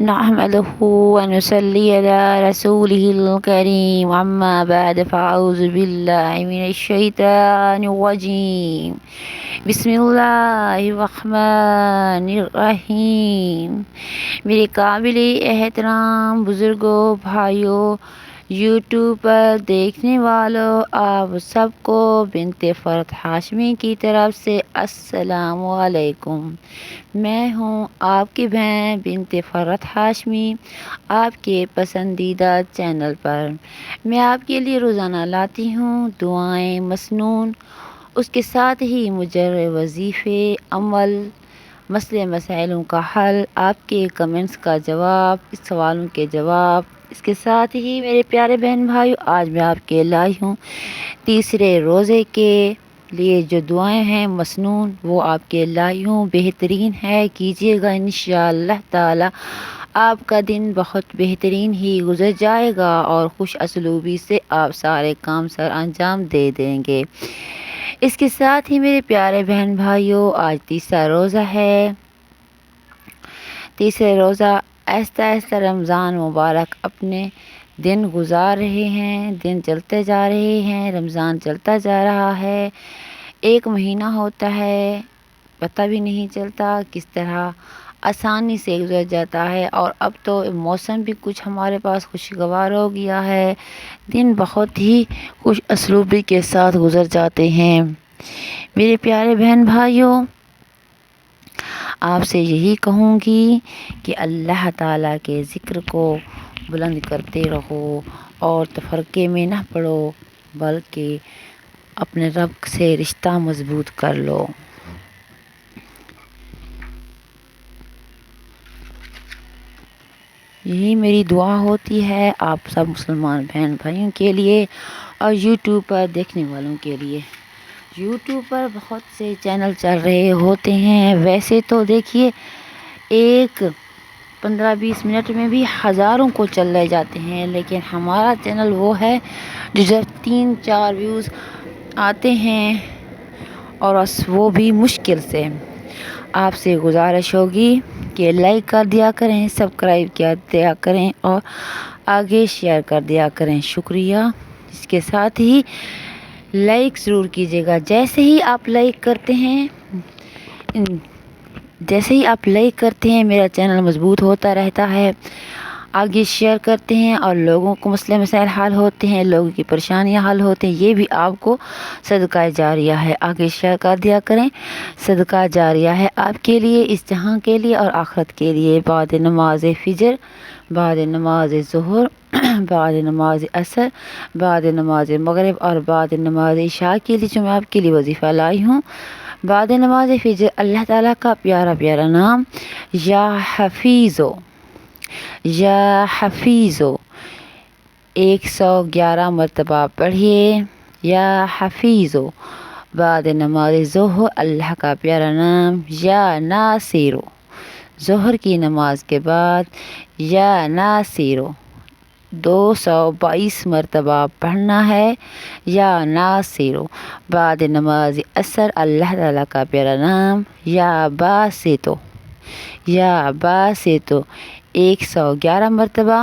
نحمده ونصلي على رسوله الكريم أما بعد فأعوذ بالله من الشيطان الرجيم بسم اللہ الرحمن الرحیم۔ میرے قابل احترام بزرگوں، بھائیوں، یوٹیوب پر دیکھنے والوں، آپ سب کو بنت فرحت ہاشمی کی طرف سے السلام علیکم۔ میں ہوں آپ کی بہن بنت فرحت ہاشمی، آپ کے پسندیدہ چینل پر۔ میں آپ کے لیے روزانہ لاتی ہوں دعائیں مسنون، اس کے ساتھ ہی مجرد وظیفے، عمل، مسئلے مسائلوں کا حل، آپ کے کمنٹس کا جواب، سوالوں کے جواب۔ اس کے ساتھ ہی میرے پیارے بہن بھائیو، آج میں آپ کے لائی ہوں تیسرے روزے کے لیے جو دعائیں ہیں مسنون، وہ آپ کے لائی ہوں، بہترین ہے، کیجیے گا انشاءاللہ تعالی۔ آپ کا دن بہت بہترین ہی گزر جائے گا اور خوش اسلوبی سے آپ سارے کام سر انجام دے دیں گے۔ اس کے ساتھ ہی میرے پیارے بہن بھائیوں، آج تیسرا روزہ ہے۔ تیسرے روزہ آہستہ آہستہ رمضان مبارک اپنے دن گزار رہے ہیں، دن چلتے جا رہے ہیں، رمضان چلتا جا رہا ہے۔ ایک مہینہ ہوتا ہے، پتہ بھی نہیں چلتا کس طرح آسانی سے گزر جاتا ہے، اور اب تو موسم بھی کچھ ہمارے پاس خوشگوار ہو گیا ہے، دن بہت ہی خوش اسلوبی کے ساتھ گزر جاتے ہیں۔ میرے پیارے بہن بھائیوں، آپ سے یہی کہوں گی کہ اللہ تعالیٰ کے ذکر کو بلند کرتے رہو اور تفرقے میں نہ پڑو، بلکہ اپنے رب سے رشتہ مضبوط کر لو۔ یہی میری دعا ہوتی ہے آپ سب مسلمان بہن بھائیوں کے لیے اور یوٹیوب پر دیکھنے والوں کے لیے۔ یوٹیوب پر بہت سے چینل چل رہے ہوتے ہیں، ویسے تو دیکھیے ایک 15-20 منٹ میں بھی ہزاروں کو چل رہے جاتے ہیں، لیکن ہمارا چینل وہ ہے جو جب 3-4 ویوز آتے ہیں، اور وہ بھی مشکل سے۔ آپ سے گزارش ہوگی کہ لائک کر دیا کریں، سبسکرائب کر دیا کریں اور آگے شیئر کر دیا کریں، شکریہ۔ اس کے ساتھ ہی لائک ضرور کیجیے گا۔ جیسے ہی آپ لائک کرتے ہیں میرا چینل مضبوط ہوتا رہتا ہے، آگے شیئر کرتے ہیں اور لوگوں کو مسئلے مسائل حل ہوتے ہیں، لوگوں کی پریشانیاں حل ہوتے ہیں، یہ بھی آپ کو صدقہ جاریہ ہے۔ آگے شیئر کر دیا کریں، صدقہ جاریہ ہے آپ کے لیے، اس جہاں کے لیے اور آخرت کے لیے۔ بعد نماز فجر، بعد نماز ظہر، بعد نماز عصر، بعد نماز مغرب اور بعد نماز عشاء کے لیے جو میں آپ کے لیے وظیفہ لائی ہوں۔ بعد نماز فجر اللہ تعالیٰ کا پیارا پیارا نام یا حفیظو، یا حفیظو 111 مرتبہ پڑھیے، یا حفیظو۔ بعد نماز ظہر اللہ کا پیارا نام یا ناصرو، ظہر کی نماز کے بعد یا ناصرو 222 مرتبہ پڑھنا ہے، یا ناصرو۔ بعد نماز عصر اللہ تعالیٰ کا پیارا نام یا باسطو، یا باسطو 111 مرتبہ۔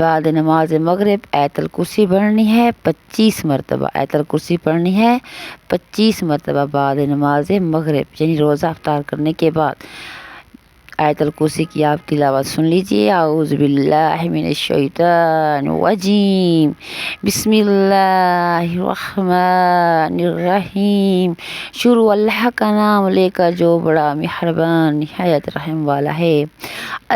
بعد نماز مغرب آیت الکرسی پڑھنی ہے 25 مرتبہ، آیت الکرسی پڑھنی ہے 25 مرتبہ بعد نماز مغرب، یعنی روزہ افطار کرنے کے بعد آیت الکرسی کی آپ تلاوت سن لیجیے۔ اعوذ باللہ من الشیطان الرجیم، بسم اللہ الرحمن الرحیم۔ شروع اللہ کا نام لے کر جو بڑا مہربان نہایت رحم والا ہے۔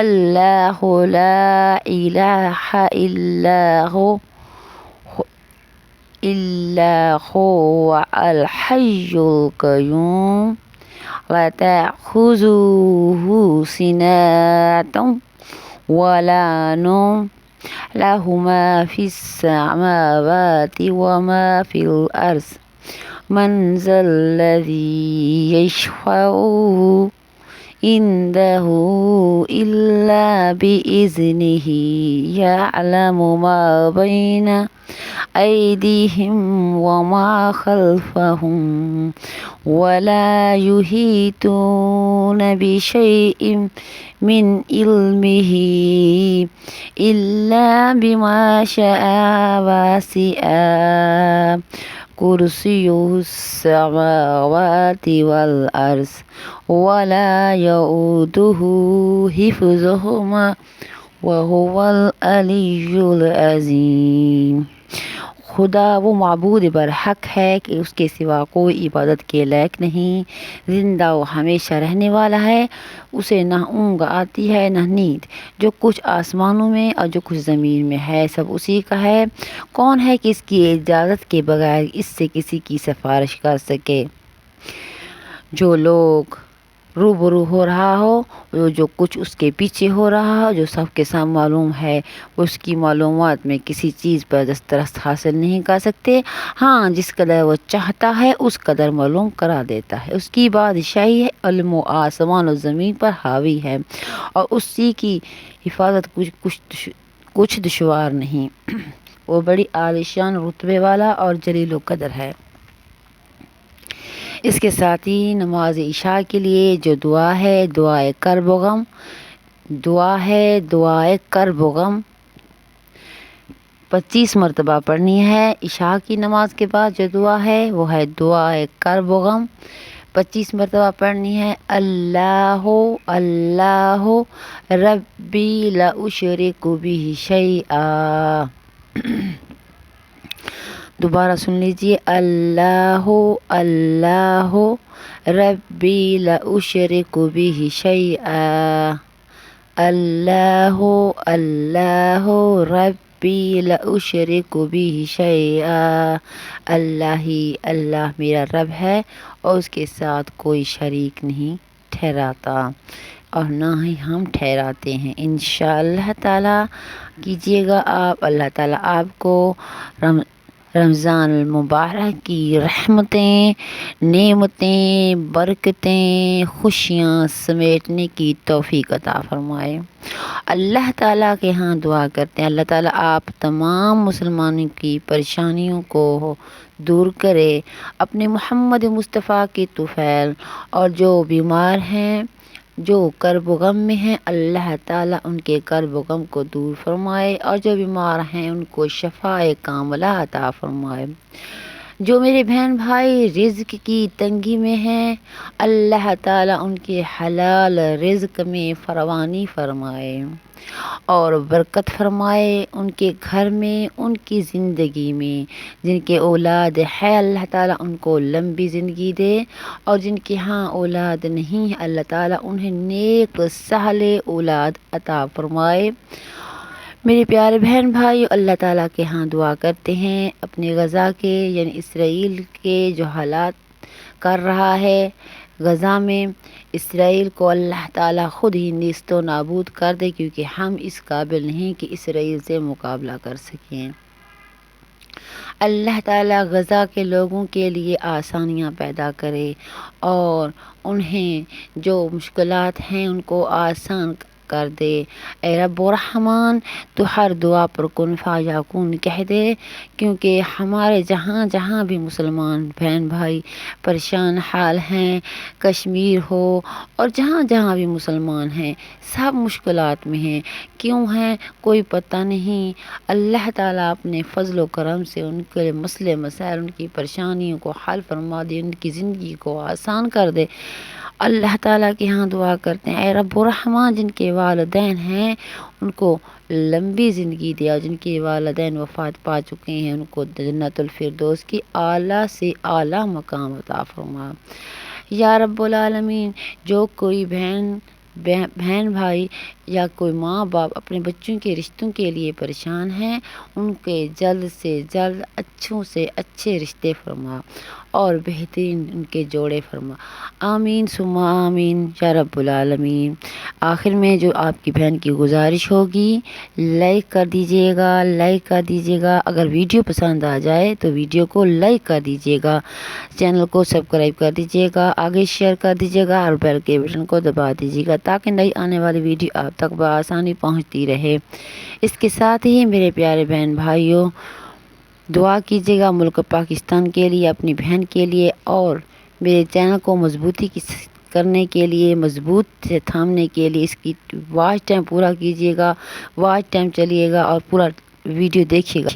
اللہ لا الہ الا هو الحی القیوم لا تأخذه سنة ولا نوم له ما في السماوات وما في الأرض من ذا الذي يشفع عنده إلا بإذنه يعلم ما بين أيديهم وما خلفهم ولا يحيطون بشيء من علمه إلا بما شاء وسع كرسيه السماوات والأرض ولا يؤوده حفظهما وهو العلی العظیم۔ خدا وہ معبود برحق ہے کہ اس کے سوا کوئی عبادت کے لائق نہیں، زندہ و ہمیشہ رہنے والا ہے، اسے نہ اونگ آتی ہے نہ نیند، جو کچھ آسمانوں میں اور جو کچھ زمین میں ہے سب اسی کا ہے۔ کون ہے کہ اس کی اجازت کے بغیر اس سے کسی کی سفارش کر سکے؟ جو لوگ روبرو ہو رہا ہو، جو کچھ اس کے پیچھے ہو رہا ہو، جو سب کے سامنے معلوم ہے، اس کی معلومات میں کسی چیز پر دسترس حاصل نہیں کر سکتے۔ ہاں، جس قدر وہ چاہتا ہے اس قدر معلوم کرا دیتا ہے۔ اس کی بادشاہی ہے، علم و آسمان و زمین پر حاوی ہے، اور اسی کی حفاظت کچھ دشوار نہیں۔ وہ بڑی عالیشان رتبے والا اور جلیل و قدر ہے۔ اس کے ساتھ ہی نماز عشاء کے لیے جو دعا ہے، دعائے کرب و غم، دعائے کرب و غم 25 مرتبہ پڑھنی ہے۔ عشاء کی نماز کے بعد جو دعا ہے وہ ہے دعائے کرب و غم 25 مرتبہ پڑھنی ہے۔ اللہ اللہ ربی لا اشرک بہ شیئا، دوبارہ سن لیجئے، اللہ اللہ ربی لا اشرک بہ شیئا، اللہ اللہ ربی لا اشرک بہ شیئا، اللہ ہی اللہ میرا رب ہے اور اس کے ساتھ کوئی شریک نہیں ٹھہراتا اور نہ ہی ہم ٹھہراتے ہیں۔ انشاءاللہ تعالیٰ کیجیے گا آپ، اللہ تعالیٰ آپ کو رمضان المبارک کی رحمتیں، نعمتیں، برکتیں، خوشیاں سمیٹنے کی توفیق عطا فرمائے۔ اللہ تعالیٰ کے ہاں دعا کرتے ہیں اللہ تعالیٰ آپ تمام مسلمانوں کی پریشانیوں کو دور کرے، اپنے محمد مصطفیٰ کی طفیل، اور جو بیمار ہیں، جو کرب و غم میں ہیں، اللہ تعالیٰ ان کے کرب و غم کو دور فرمائے، اور جو بیمار ہیں ان کو شفائے کاملہ عطا فرمائے۔ جو میرے بہن بھائی رزق کی تنگی میں ہیں، اللہ تعالیٰ ان کے حلال رزق میں فراوانی فرمائے اور برکت فرمائے، ان کے گھر میں، ان کی زندگی میں۔ جن کے اولاد ہے اللہ تعالیٰ ان کو لمبی زندگی دے، اور جن کے ہاں اولاد نہیں ہے اللہ تعالیٰ انہیں نیک صالح اولاد عطا فرمائے۔ میرے پیارے بہن بھائی اللہ تعالیٰ کے ہاں دعا کرتے ہیں اپنے غزہ کے یعنی اسرائیل کے جو حالات کر رہا ہے غزہ میں، اسرائیل کو اللہ تعالیٰ خود ہی نیست و نابود کر دے، کیونکہ ہم اس قابل نہیں کہ اسرائیل سے مقابلہ کر سکیں۔ اللہ تعالیٰ غزہ کے لوگوں کے لیے آسانیاں پیدا کرے اور انہیں جو مشکلات ہیں ان کو آسان کر دے۔ اے رب الرحمن تو ہر دعا پر کن فیکون کہہ دے، کیونکہ ہمارے جہاں جہاں بھی مسلمان بہن بھائی پریشان حال ہیں، کشمیر ہو اور جہاں جہاں بھی مسلمان ہیں، سب مشکلات میں ہیں۔ کیوں ہیں کوئی پتہ نہیں۔ اللہ تعالیٰ اپنے فضل و کرم سے ان کے مسئلے مسائل، ان کی پریشانیوں کو حل فرما دے، ان کی زندگی کو آسان کر دے۔ اللہ تعالیٰ کے ہاں دعا کرتے ہیں اے رب الرحمن جن کے والدین ہیں ان کو لمبی زندگی دیا، جن کے والدین وفات پا چکے ہیں ان کو جنت الفردوس کی اعلیٰ سے اعلیٰ مقام عطا فرما۔ یا رب العالمین جو کوئی بہن بھائی یا کوئی ماں باپ اپنے بچوں کے رشتوں کے لیے پریشان ہیں، ان کے جلد سے جلد اچھوں سے اچھے رشتے فرما اور بہترین ان کے جوڑے فرما، آمین ثم آمین یا رب العالمین۔ آخر میں جو آپ کی بہن کی گزارش ہوگی، لائک کر دیجیے گا، لائک کر دیجیے گا، اگر ویڈیو پسند آ جائے تو ویڈیو کو لائک کر دیجیے گا، چینل کو سبسکرائب کر دیجیے گا، آگے شیئر کر دیجیے گا اور بیل کے بٹن کو دبا دیجیے گا تاکہ نئی آنے والی ویڈیو آپ تک بآسانی پہنچتی رہے۔ اس کے ساتھ ہی میرے پیارے بہن بھائیوں، دعا کیجیے گا ملک پاکستان کے لیے، اپنی بہن کے لیے، اور میرے چینل کو مضبوطی کرنے کے لیے، مضبوط سے تھامنے کے لیے اس کی واچ ٹائم پورا کیجیے گا، واچ ٹائم چلیے گا اور پورا ویڈیو دیکھیے گا۔